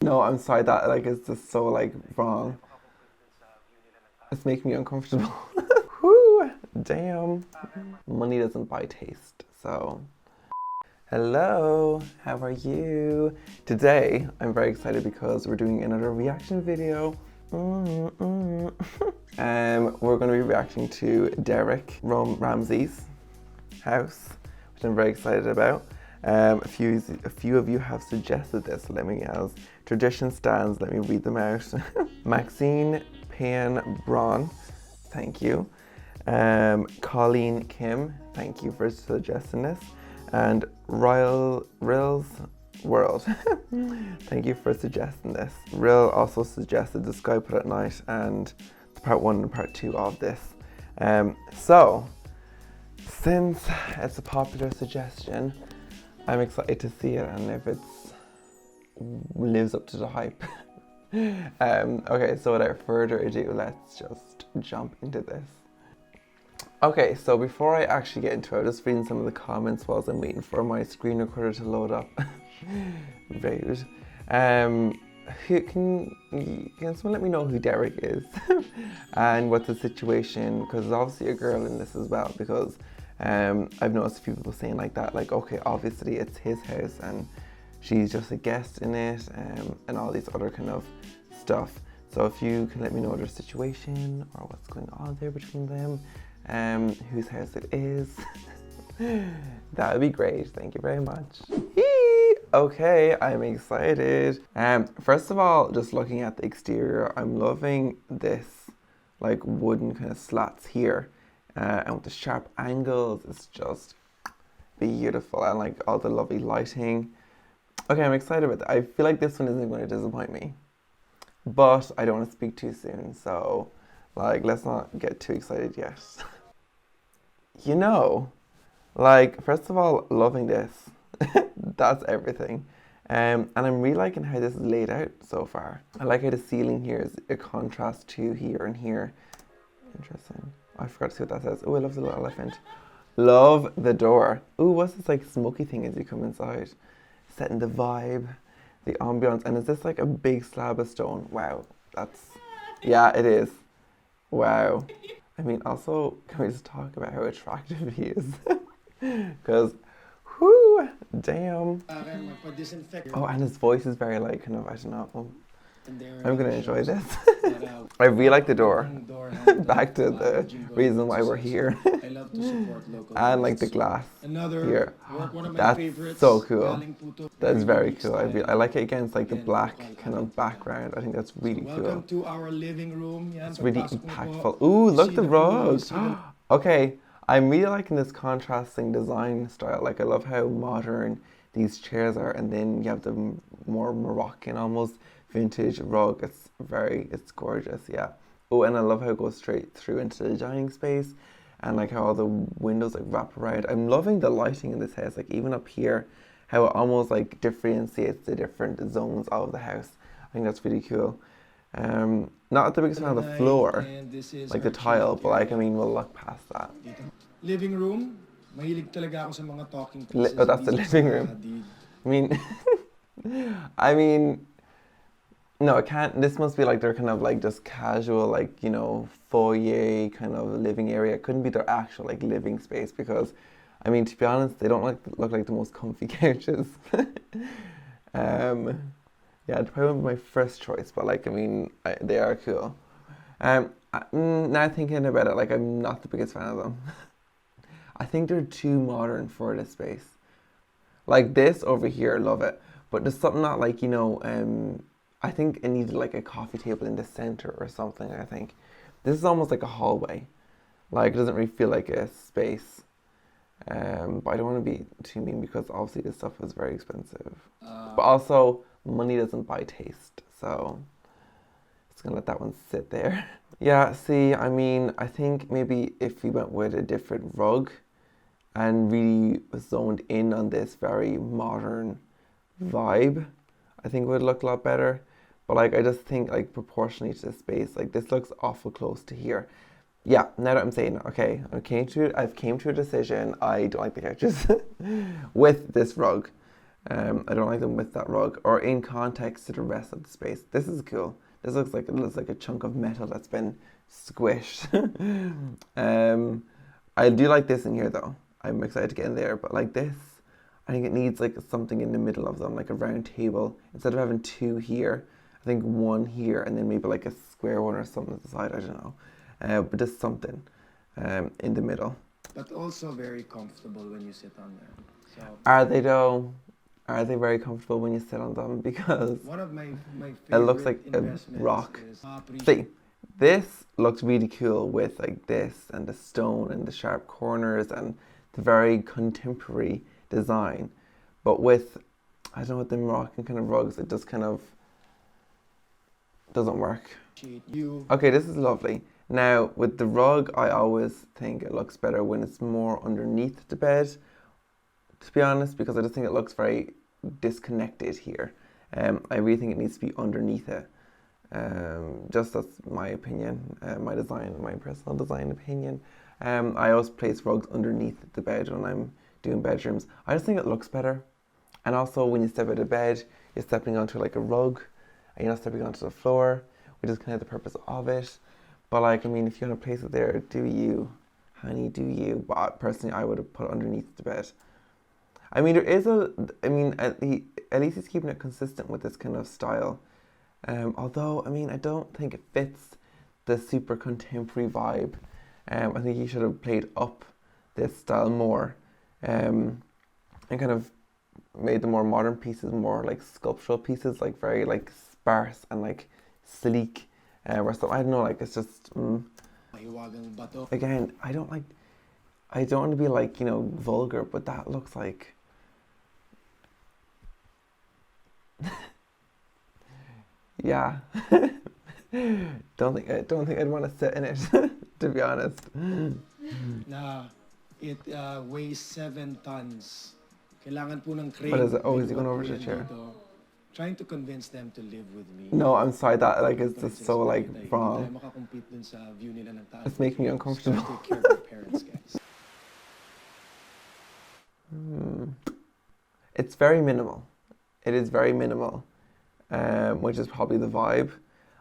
No, I'm sorry, that like is just so like wrong. It's making me uncomfortable. Whoo, damn. Money doesn't buy taste, so. Hello, how are you? Today, I'm very excited because we're doing another reaction video. We're going to be reacting to Derek Ramsay's house, which I'm very excited about. A few of you have suggested this. Let me, as tradition stands, let me read them out. Maxine Payne Braun, thank you. Colleen Kim, thank you for suggesting this. And Ril's World, thank you for suggesting this. Ril also suggested The Sky Put at Night and part 1 and part 2 of this. So, since it's a popular suggestion, I'm excited to see it and if it lives up to the hype. Okay, so without further ado, let's just jump into this. Okay, so before I actually get into it, I'm just reading some of the comments whilst I'm waiting for my screen recorder to load up. Rude. Can someone let me know who Derek is and what's the situation? Because there's obviously a girl in this as well. Because I've noticed a few people saying like that, like, okay, obviously it's his house and she's just a guest in it, and all these other kind of stuff. So if you can let me know their situation or what's going on there between them. Whose house it is. That would be great. Thank you very much. Okay, I'm excited. First of all, just looking at the exterior, I'm loving this like wooden kind of slats here, and with the sharp angles, it's just beautiful, and like all the lovely lighting. Okay, I'm excited about that. I feel like this one isn't going to disappoint me, but I don't want to speak too soon, so like let's not get too excited yet. You know, like, first of all, loving this. That's everything. And I'm really liking how this is laid out so far. I like how the ceiling here is a contrast to here and here. Interesting. Oh, I forgot to see what that says. Oh, I love the little elephant. Love the door. Oh, what's this like smoky thing as you come inside? Setting the vibe, the ambiance. And is this like a big slab of stone? Wow, that's, yeah, it is. Wow. I mean, also, can we just talk about how attractive he is? Because, whoo, damn. Oh, and his voice is very like, kind of, I don't know. I'm gonna enjoy this. I really like the door. Back to the reason why we're here. And like the glass here. That's so cool. That's very cool. I like it against like the black kind of background. I think that's really cool. Welcome to our living room. It's really impactful. Ooh, look the rug. Okay, I'm really liking this contrasting design style. Like I love how modern these chairs are, and then you have the more Moroccan almost vintage rug. It's gorgeous, yeah. Oh, and I love how it goes straight through into the dining space, and like how all the windows like wrap around. I'm loving the lighting in this house, like even up here, how it almost like differentiates the different zones of the house. I think that's really cool. Not the biggest fan of the floor, like the tile, but like, I mean, we'll look past that. Living room. Mahilig talaga ako sa mga talking pieces. Oh, that's the living room. I mean, no, it can't. This must be like their kind of like just casual, like, you know, foyer kind of living area. It couldn't be their actual like living space because, I mean, to be honest, they don't look like the most comfy couches. Yeah, it probably wouldn't be my first choice, but like, I mean, they are cool. Now thinking about it, like, I'm not the biggest fan of them. I think they're too modern for this space. Like this over here, love it. But there's something not like, you know, I think it needed like a coffee table in the center or something, I think. This is almost like a hallway. Like, it doesn't really feel like a space. But I don't want to be too mean because obviously this stuff is very expensive. But also, money doesn't buy taste. So, just gonna let that one sit there. Yeah, see, I mean, I think maybe if we went with a different rug and really zoned in on this very modern vibe, I think it would look a lot better. But like, I just think like proportionally to the space, like this looks awful close to here. Yeah, now that I'm saying it, okay, I've came to a decision. I don't like the couches with this rug. I don't like them with that rug or in context to the rest of the space. This is cool. This looks like a chunk of metal that's been squished. I do like this in here though. I'm excited to get in there, but like this, I think it needs like something in the middle of them, like a round table. Instead of having two here, I think one here and then maybe like a square one or something at the side, I don't know. But just something in the middle. But also very comfortable when you sit on them. So Are they though? Are they very comfortable when you sit on them? Because one of my favorite it looks like a investments rock. is See, this looks really cool with like this and the stone and the sharp corners and the very contemporary design. But with, I don't know, with the Moroccan kind of rugs, it just kind of doesn't work. you. Okay, this is lovely. Now, with the rug, I always think it looks better when it's more underneath the bed, to be honest, because I just think it looks very disconnected here. I really think it needs to be underneath it. Just that's my opinion, my personal design opinion. I always place rugs underneath the bed when I'm doing bedrooms. I just think it looks better. And also when you step out of bed, you're stepping onto like a rug, and you're not stepping onto the floor, which is kind of the purpose of it. But like, I mean, if you want to place it there, do you, honey, do you? But personally, I would have put it underneath the bed. I mean, at least he's keeping it consistent with this kind of style. Although, I mean, I don't think it fits the super contemporary vibe. I think he should have played up this style more, and kind of made the more modern pieces more like sculptural pieces, like very like sparse and like sleek. Or something. I don't know, like it's just again, I don't want to be like, you know, vulgar, but that looks like yeah. don't think I'd want to sit in it, to be honest. It weighs 7 tons. Kailangan po ng crane. What is it? Oh, is he going over to the chair? Trying to convince them to live with me. No, I'm sorry, that like is just so like wrong. It's making me uncomfortable. Take care of their parents, guys. It's very minimal. It is very minimal, which is probably the vibe.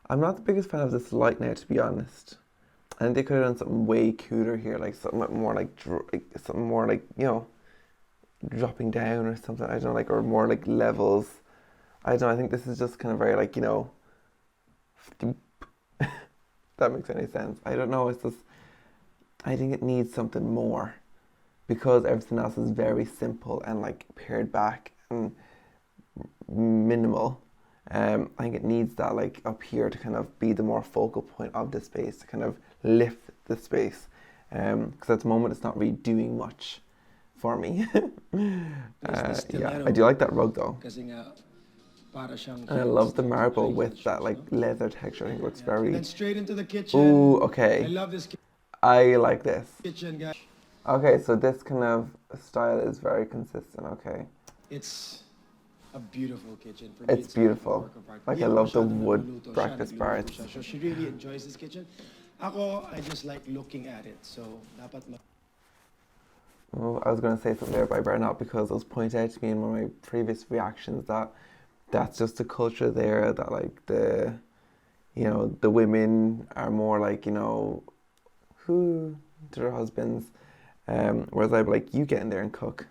I'm not the biggest fan of this light now, to be honest. I think they could have done something way cooler here, like something more like you know, dropping down or something. I don't know, like, or more like levels. I don't know, I think this is just kind of very like, you know, that makes any sense. I don't know, it's just, I think it needs something more because everything else is very simple and like pared back and minimal. I think it needs that like up here to kind of be the more focal point of the space, to kind of lift the space. Because at the moment it's not really doing much for me. Yeah, I do like that rug though. And I love the marble with that like leather texture. I think it looks very. And then straight into the kitchen. Ooh, okay. I love this I like this. kitchen, guys. Okay, so this kind of style is very consistent. Okay. It's a beautiful kitchen. For me, It's beautiful. a work of art. Like, Hindi I ako love the masyado wood nagluluto. Siya, breakfast nagluluto bars. siya. So she really enjoys this kitchen. Ako, I just like looking at it. So dapat Well, I was going to say something there, but I better not, because it was pointed out to me in one of my previous reactions that that's just the culture there, that like the, you know, the women are more like, you know, who to their husbands, whereas I'd be like, you get in there and cook.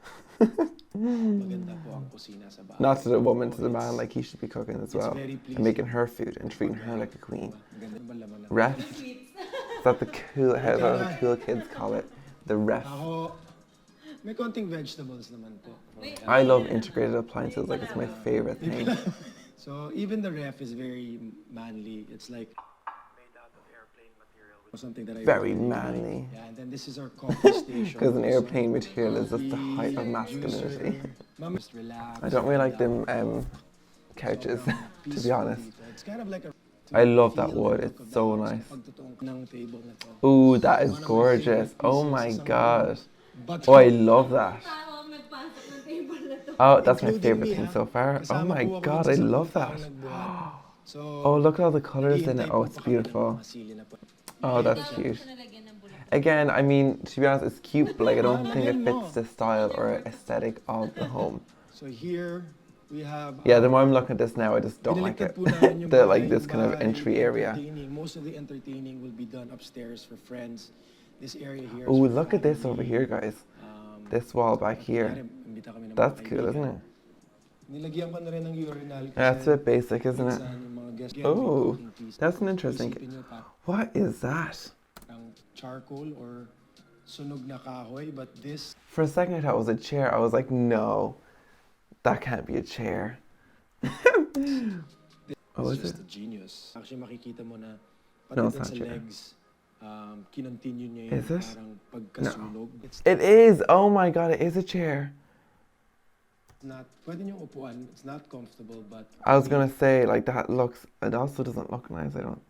maganda po ang kusina sa bahay. Not to the woman, to So the man, it's- like he should be cooking as it's well, very and pleasing. making her food and treating her like a queen. Maganda naman laman ng- Ref, is that the cool, how the cool kids call it? The ref. Ako, may konting vegetables naman po. I love integrated appliances, like it's my favorite thing. So even the ref is very manly. It's like made out of airplane material. Or something that I Very really manly. like. Yeah, and then this is our coffee station. Because an So, airplane material is just the height of coffee, masculinity. juicer, ma'am, just relax. I don't really like them couches, to be Peaceful honest. dito. It's kind of like a I love that feel wood, the it's look of so the house nice. kapag totoong ng table na to. Ooh, that is One of my gorgeous. favorite Oh pieces my is god. But Oh, I love that. Tao nagpasok ng table na to. Oh, that's my including favorite me, thing ha? so far. Oh Kasama my po ako god, dun I sa love taong that. nagbuhat. So, Oh, look at all the colors in it. naghihintay Oh, po it's pa kami ng beautiful. mga sili na po. Oh, that's Dapat cute. siya nalagyan ng bulak. Again, I mean, to be honest, it's cute, but like I don't think it fits the style or aesthetic of the home. So here we have. Yeah, the more I'm looking at this now, I just don't like Binaliktad it. po namin yung The like bahay, this yung kind of bahay, entry yung area. entertaining. Most of the entertaining will be done upstairs for friends. This area here. Oh, look at this over here, guys. This wall back here. That's cool, isn't it? Nilagyan ko na rin ng urinal kasi That's a bit basic, isn't it? minsan yung mga guests Oh, cooking piece. that's an interesting. Isipin nyo pa, What is that? ang charcoal or sunog na kahoy, but this For a second, I thought it was a chair. I was like, no, that can't be a chair. Oh, is is just it? a genius. Actually, makikita mo na No, pati it's din not sa chair. legs, kinontinue niya Is yung it? parang pagkasunog. It's It is. Oh my god, it is a chair. not, pwede niyong upuan, it's not comfortable, but I was gonna say like that looks. It also doesn't look nice. I don't.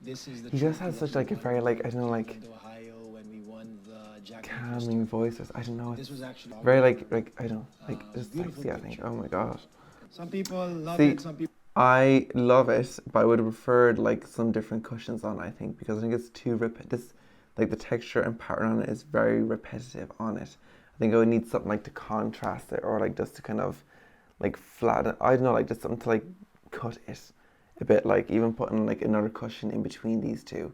this is the He just trophy has that such we like a won very like I in don't know like Cleveland, Ohio, when we won the Jack calming voices. I don't know. This It's was actually very like I don't like just beautiful sexy. I think. picture. Oh my god. Some people love See, it, some people I love it, but I would have preferred like some different cushions on. I think because I think it's too repetitive. Like the texture and pattern on it is very repetitive on it. I think I would need something like to contrast it, or like just to kind of like flatten. I don't know, like just something to like cut it a bit. Like even putting like another cushion in between these two,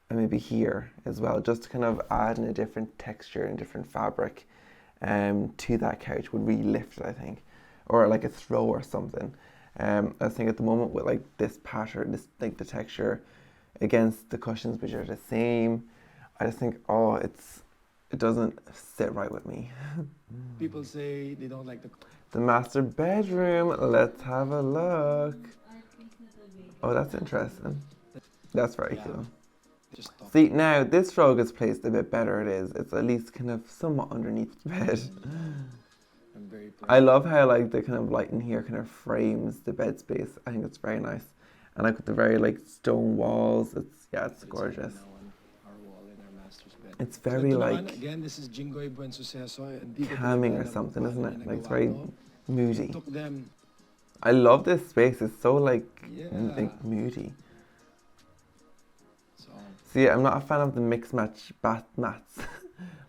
and maybe here as well, just to kind of add in a different texture and different fabric, to that couch would really lift it. I think, or like a throw or something. I think at the moment with like this pattern, this like the texture against the cushions which are the same, I just think it doesn't sit right with me. people say they don't like The master bedroom, let's have a look. Oh, that's interesting. That's very Yeah. cool. just talk. See, now this rug is placed a bit better. It is. It's at least kind of somewhat underneath the bed. I'm very proud. I love how like the kind of light in here kind of frames the bed space. I think it's very nice. And like with the very like stone walls, it's It's gorgeous. hanging now on our wall in our master's bed. It's So very ito naman, like again, this is Jingoy Buen Suceso. Hindi ko calming or talaga alam something, kung isn't paano it? Like it's nagawa very to. moody. It took them, I love this space. It's so like Yeah. like moody. so See, I'm not a fan of the mix match bath mats.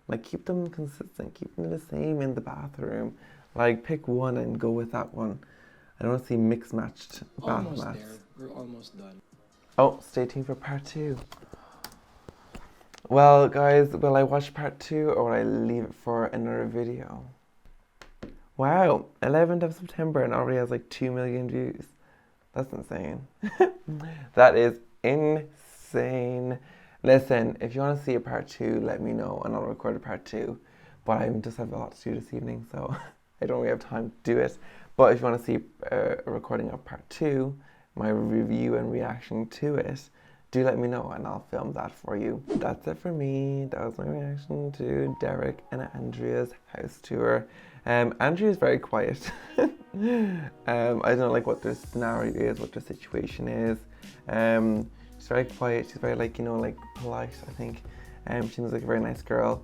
Like keep them consistent, keep them the same in the bathroom. Like pick one and go with that one. I don't want to see mix matched bath almost mats. there. We're almost done. Oh, stay tuned for part 2. Well, guys, will I watch part 2 or will I leave it for another video? Wow, 11th of September and already has like 2 million views. That's insane. That is insane. Listen, if you want to see a part 2, let me know and I'll record a part 2. But I just have a lot to do this evening, so I don't really have time to do it. But if you want to see a recording of part 2, my review and reaction to it, do let me know and I'll film that for you. That's it for me. That was my reaction to Derek and Andrea's house tour. Andrea's very quiet. I don't know like what their scenario is, what their situation is. She's very quiet. She's very like, you know, like polite, I think. She seems like a very nice girl.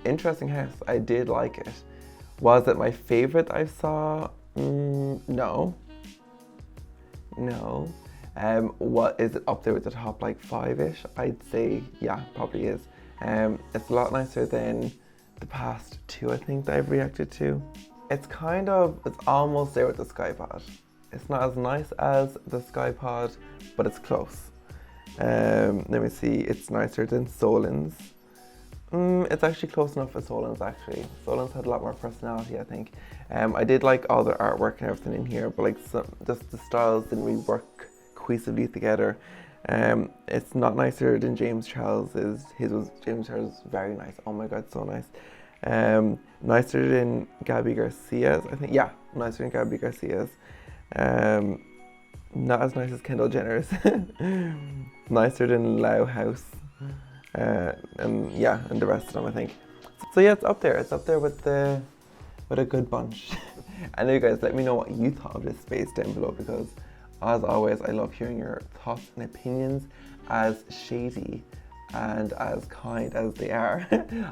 Interesting house. I did like it. Was it my favorite I saw? No. No. What is it up there with the top like 5-ish? I'd say yeah, probably is. It's a lot nicer than the past 2 I think that I've reacted to. It's almost there with the Skypod. It's not as nice as the Skypod, but it's close. Let me see, it's nicer than Solin's. It's actually close enough for Solin's actually. Solin's had a lot more personality, I think. I did like all the artwork and everything in here, but like just the styles didn't really work cohesively together. It's not nicer than James Charles's. James Charles was very nice. Oh my god, so nice. Nicer than Gabby Garcia's, I think. Yeah, nicer than Gabby Garcia's. Not as nice as Kendall Jenner's. Nicer than Lau House. And yeah, and the rest of them, I think. So yeah, it's up there. It's up there with a good bunch. And you guys, let me know what you thought of this space down below, because as always, I love hearing your thoughts and opinions, as shady and as kind as they are.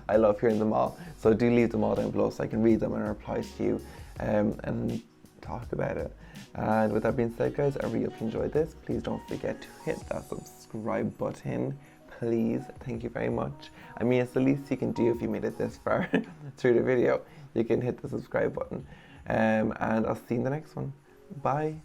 I love hearing them all. So do leave them all down below so I can read them and reply to you and talk about it. And with that being said, guys, I really hope you enjoyed this. Please don't forget to hit that subscribe button. Please, thank you very much. I mean, it's the least you can do if you made it this far through the video. you can hit the subscribe button. And I'll see you in the next one. Bye.